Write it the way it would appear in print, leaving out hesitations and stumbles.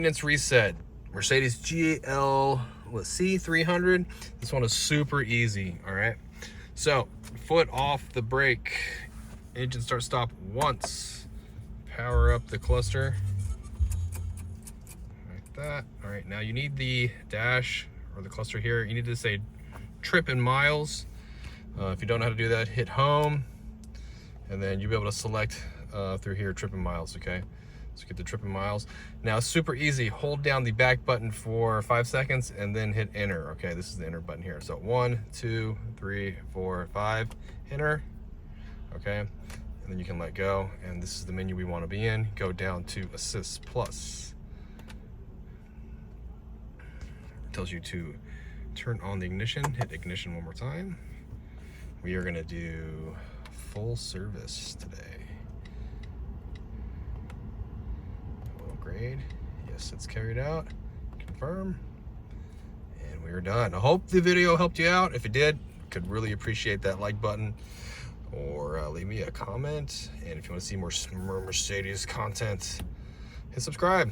Maintenance reset. Mercedes GLC300. This one is super easy, all right? So, foot off the brake. Engine start stop once. Power up the cluster. Like that. All right, now you need the dash or the cluster here. You need to say trip in miles. If you don't know how to do that, hit home. And then you'll be able to select through here, trip in miles, okay? So get the trip in miles. Now it's super easy. Hold down the back button for 5 seconds and then hit enter. Okay, this is the enter button here. So 1, 2, 3, 4, 5, enter. Okay, and then you can let go. And this is the menu we want to be in. Go down to Assist Plus. It tells you to turn on the ignition. Hit ignition one more time. We are gonna do full service today. Grade. Yes, it's carried out. Confirm. And we are done. I hope the video helped you out. If it did, could really appreciate that like button or leave me a comment. And if you want to see more Mercedes content, hit subscribe.